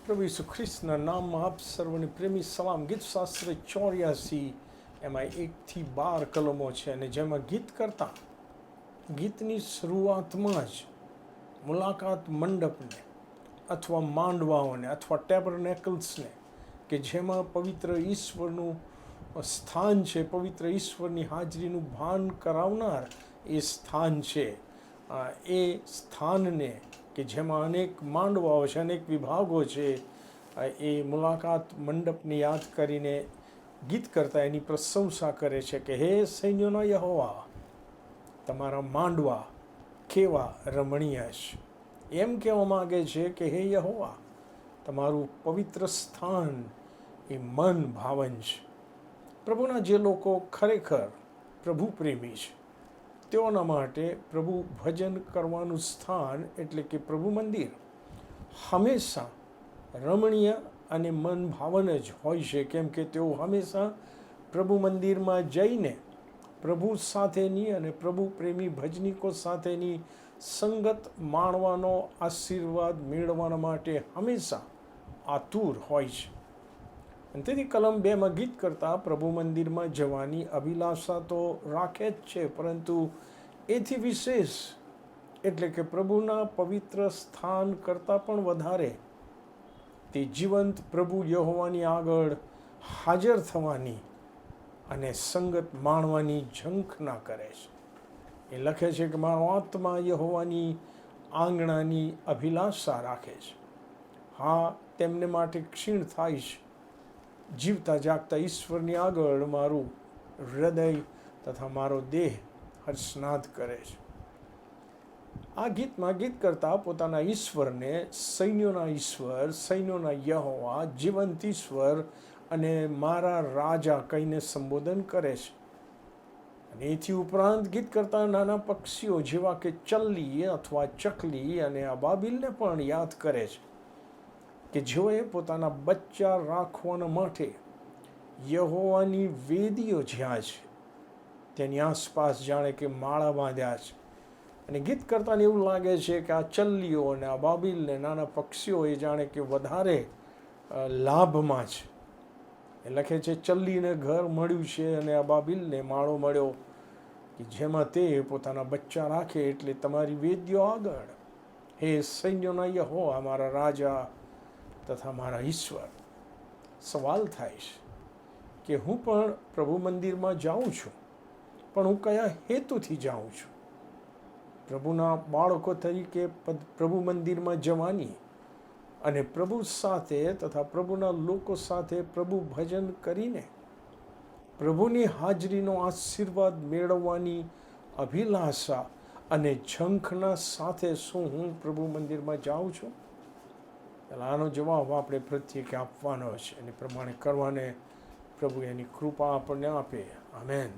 પ્રભુ ઈસુ ખ્રિસ્તના નામમાં આપ સર્વને પ્રેમી સલામ. ગીત શાસ્ત્ર 84 એમાં 1-12 કલમો છે, અને જેમાં ગીત કરતા ગીતની શરૂઆતમાં જ મુલાકાત મંડપને અથવા માંડવાઓને અથવા ટેબરનેકલ્સને કે જેમાં પવિત્ર ઈશ્વરનું સ્થાન છે, પવિત્ર ઈશ્વરની હાજરીનું ભાન કરાવનાર એ સ્થાન છે, એ સ્થાનને કે જેમાં અનેક માંડવાઓ છે, અનેક વિભાગો છે, એ મુલાકાત મંડપને યાદ કરીને ગીત કરતા એની પ્રશંસા કરે છે કે હે સૈન્યોના યહોવા, તમારા માંડવા કેવા રમણીય છે. એમ કહેવા માગે છે કે હે યહોવા, તમારું પવિત્ર સ્થાન એ મન ભાવન છે. પ્રભુના જે લોકો ખરેખર પ્રભુ પ્રેમી છે તેઓના માટે પ્રભુ ભજન કરવાનું સ્થાન એટલે કે પ્રભુ મંદિર હંમેશા રમણીય અને મન ભાવન જ હોય છે, કેમ કે તેઓ હંમેશા પ્રભુ મંદિરમાં જઈને પ્રભુ સાથેની અને પ્રભુ પ્રેમી ભજનીકો સાથેની સંગત માણવાનો આશીર્વાદ મેળવવા માટે હંમેશા આતુર હોય છે. અને તેથી કલમ 2માં ગીત કરતા પ્રભુ મંદિરમાં જવાની અભિલાષા તો રાખે જ છે, પરંતુ એથી વિશેષ એટલે કે પ્રભુના પવિત્ર સ્થાન કરતાં પણ વધારે તે જીવંત પ્રભુ યહોવાની આગળ હાજર થવાની અને સંગત માણવાની ઝંખના કરે છે. એ લખે છે કે મારો આત્મા યહોવાની આંગણાની અભિલાષા રાખે છે. હા, તેમને માટે ક્ષીણ થાય છે. જીવતા જાગતા ઈશ્વરની આગળ મારું હૃદય તથા મારો દેહ હર્ષનાદ કરે છે. આ ગીતમાં ગીત કરતા પોતાના ઈશ્વરને સૈન્યોના ઈશ્વર, સૈન્યોના યહોવા, જીવંત ઈશ્વર અને મારા રાજા કહીને સંબોધન કરે છે. અને એથી ઉપરાંત ગીત કરતા નાના પક્ષીઓ જેવા કે ચલ્લી અથવા ચકલી અને અબાબીલને પણ યાદ કરે છે કે જેઓએ પોતાના બચ્ચા રાખવાના માટે યહોવાની વેદીઓ જ્યાં છે તેની આસપાસ જાણે કે માળા બાંધ્યા છે. અને ગીત કરતાને એવું લાગે છે કે આ ચલ્લીઓ અને આ બાબીલને નાના પક્ષીઓ એ જાણે કે વધારે લાભમાં છે. એ લખે છે ચલ્લીને ઘર મળ્યું છે અને આ બાબીલને માળો મળ્યો કે જેમાં તે પોતાના બચ્ચા રાખે, એટલે તમારી વેદીઓ આગળ હે સૈન્યોના યહોવા, મારા રાજા તથા મારા ઈશ્વર. સવાલ થાય છે કે હું પણ પ્રભુ મંદિરમાં જાઉં છું, પણ હું કયા હેતુથી જાઉં છું? પ્રભુના બાળકો તરીકે પ્રભુ મંદિરમાં જવાની અને પ્રભુ સાથે તથા પ્રભુના લોકો સાથે પ્રભુ ભજન કરીને પ્રભુની હાજરીનો આશીર્વાદ મેળવવાની અભિલાષા અને ઝંખના સાથે શું હું પ્રભુ મંદિરમાં જાઉં છું? આનો જવાબ આપણે પ્રત્યેક આપવાનો છે, અને પ્રમાણે કરવાને પ્રભુ એની કૃપા આપણને આપે. આમેન.